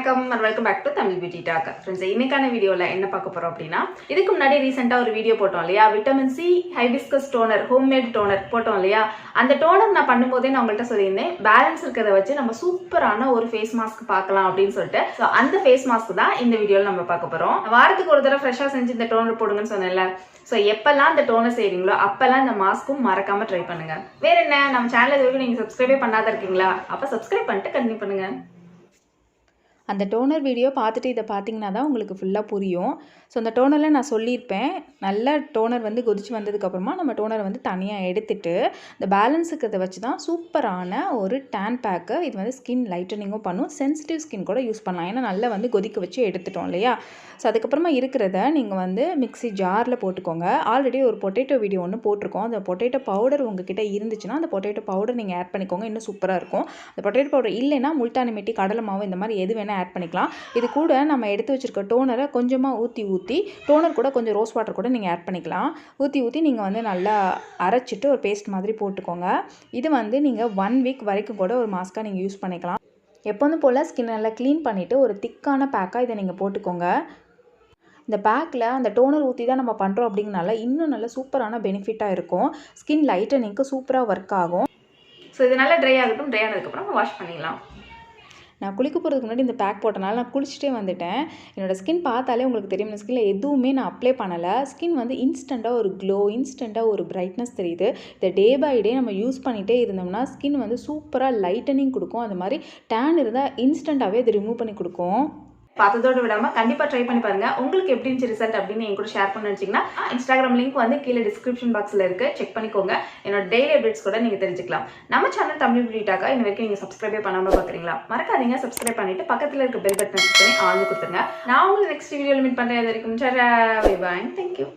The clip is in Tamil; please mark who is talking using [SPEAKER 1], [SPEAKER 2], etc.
[SPEAKER 1] வணக்கம் and welcome back to Tamil Beauty Talk. Friends, இன்னைக்கான வீடியோல என்ன பார்க்க போறோம் அப்படினா இதுக்கு முன்னாடி ரீசன்ட்டா ஒரு வீடியோ போட்டோம் இல்லையா vitamin C hibiscus toner homemade toner போட்டோம் இல்லையா அந்த டோனர் நான் பண்ணும்போதே நான் உங்கள்ட்ட சொல்லியிருந்தேன் பேலன்ஸ் இருக்கிறத வச்சு நம்ம சூப்பரான ஒரு ஃபேஸ் மாஸ்க் பார்க்கலாம் அப்படின்னு சொல்லிட்டு சோ அந்த ஃபேஸ் மாஸ்க் தான் இந்த வீடியோல நம்ம பார்க்க போறோம். வாரத்துக்கு ஒரு தடவை ஃப்ரெஷ்ஷா செஞ்சு இந்த டோனர் போடுங்கன்னு சொன்னேன்ல. சோ எப்பெல்லாம் இந்த டோனர் செய்றீங்களோ அப்பெல்லாம் இந்த மாஸ்க்கும் மறக்காம ட்ரை பண்ணுங்க. வேற என்ன நம்ம சேனல் இதுவரைக்கும் நீங்க சப்ஸ்கிரைபே பண்ணாத இருக்கீங்களா? அப்ப சப்ஸ்கிரைப் பண்ணிட்டு கண்டினியூ பண்ணுங்க.
[SPEAKER 2] அந்த டோனர் வீடியோ பார்த்துட்டு இதை பார்த்தீங்கன்னா தான் உங்களுக்கு ஃபுல்லாக புரியும். ஸோ அந்த டோனரில் நான் சொல்லியிருப்பேன், நல்ல டோனர் வந்து கொதிச்சு வந்ததுக்கப்புறமா நம்ம டோனரை வந்து தனியாக எடுத்துட்டு இந்த பேலன்ஸுக்கு இதை வச்சு தான் சூப்பரான ஒரு டேன் பேக்கு. இது வந்து ஸ்கின் லைட்டனிங்கும் பண்ணும், சென்சிட்டிவ் ஸ்கின் கூட யூஸ் பண்ணலாம். ஏன்னா நல்லா வந்து கொதிக்க வச்சு எடுத்துட்டோம் இல்லையா. ஸோ அதுக்கப்புறமா இருக்கிறத நீங்கள் வந்து மிக்ஸி ஜாரில் போட்டுக்கோங்க. ஆல்ரெடி ஒரு பொட்டேட்டோ வீடியோ ஒன்று போட்டிருக்கோம். அந்த பொட்டேட்டோ பவுடர் உங்ககிட்ட இருந்துச்சுன்னா அந்த பொட்டேட்டோ பவுடர் நீங்கள் ஆட் பண்ணிக்கோங்க, இன்னும் சூப்பராக இருக்கும். அந்த பொட்டேட்டோ பவுடர் இல்லைன்னா முல்டானி மெட்டி, கடலை மாவு இந்த மாதிரி எது வேணால் ஆட் பண்ணிக்கலாம். இது கூட நம்ம எடுத்து வச்சிருக்க டோனரை கொஞ்சமாக ஊற்றி டோனர் கூட கொஞ்சம் ரோஸ் வாட்டர் கூட நீங்கள் ஆட் பண்ணிக்கலாம். ஊற்றி நீங்கள் வந்து நல்லா அரைச்சிட்டு ஒரு பேஸ்ட் மாதிரி போட்டுக்கோங்க. இது வந்து நீங்கள் 1 வீக் வரைக்கும் கூட ஒரு மாஸ்க்காக நீங்கள் யூஸ் பண்ணிக்கலாம். எப்போதும் போல் ஸ்கின் நல்லா க்ளீன் பண்ணிவிட்டு ஒரு திக்கான பேக்காக இதை நீங்கள் போட்டுக்கோங்க. இந்த பேக்கில் அந்த டோனர் ஊற்றி தான் நம்ம பண்ணுறோம் அப்படிங்கனால இன்னும் நல்ல சூப்பரான பெனிஃபிட்டாக இருக்கும். ஸ்கின் லைட்டனிங்க்கு சூப்பராக ஒர்க் ஆகும்.
[SPEAKER 1] ஸோ இது நல்லா ட்ரை ஆகட்டும். ட்ரை ஆனதுக்கப்புறம் வாஷ் பண்ணிடலாம்.
[SPEAKER 2] நான் குளிக்க போகிறதுக்கு முன்னாடி இந்த பேக் போட்டனால நான் குளிச்சுட்டே வந்துட்டேன். என்னோடய ஸ்கின் பார்த்தாலே உங்களுக்கு தெரியும், இந்த ஸ்கின்னில் எதுவுமே நான் அப்ளை பண்ணலை. ஸ்கின் வந்து இன்ஸ்டண்ட்டாக ஒரு க்ளோ, இன்ஸ்டண்ட்டாக ஒரு பிரைட்னஸ் தெரியுது. இதை டே பை டே நம்ம யூஸ் பண்ணிகிட்டே இருந்தோம்னா ஸ்கின் வந்து சூப்பராக லைட்டனிங் கொடுக்கும். அது மாதிரி டேன் இருந்தால் இன்ஸ்டண்ட்டாகவே இது ரிமூவ் பண்ணி கொடுக்கும்.
[SPEAKER 1] பார்த்ததோடு விடாமல் கண்டிப்பாக ட்ரை பண்ணி பாருங்க. உங்களுக்கு எப்படி இருந்துச்சு ரிசல்ட் அப்படின்னு என் கூட ஷேர் பண்ண வச்சிங்கன்னா இன்ஸ்டாகிராம் லிங்க் வந்து கீழே டிஸ்கிரிப்ஷன் பாக்ஸில் இருக்குது, செக் பண்ணிக்கோங்க. என்னோட டெய்லி அப்டேட்ஸ் கூட நீங்கள் தெரிஞ்சுக்கலாம். நம்ம சேனல் தமிழ் பியூட்டி டாக்கா இன்ன வரைக்கும் நீங்கள் சப்ஸ்கிரைபே பண்ணாமல் பார்க்குறீங்களா? மறக்காதீங்க, சப்ஸ்கிரைப் பண்ணிட்டு பக்கத்தில் இருக்க பெல் பட்டன் கிளிக் பண்ணி ஆன் கொடுத்துருங்க. நான் உங்களுக்கு நெக்ஸ்ட் வீடியோவில் மீட் பண்ணுறேன். அது வரைக்கும் பை பாய், தேங்க்யூ.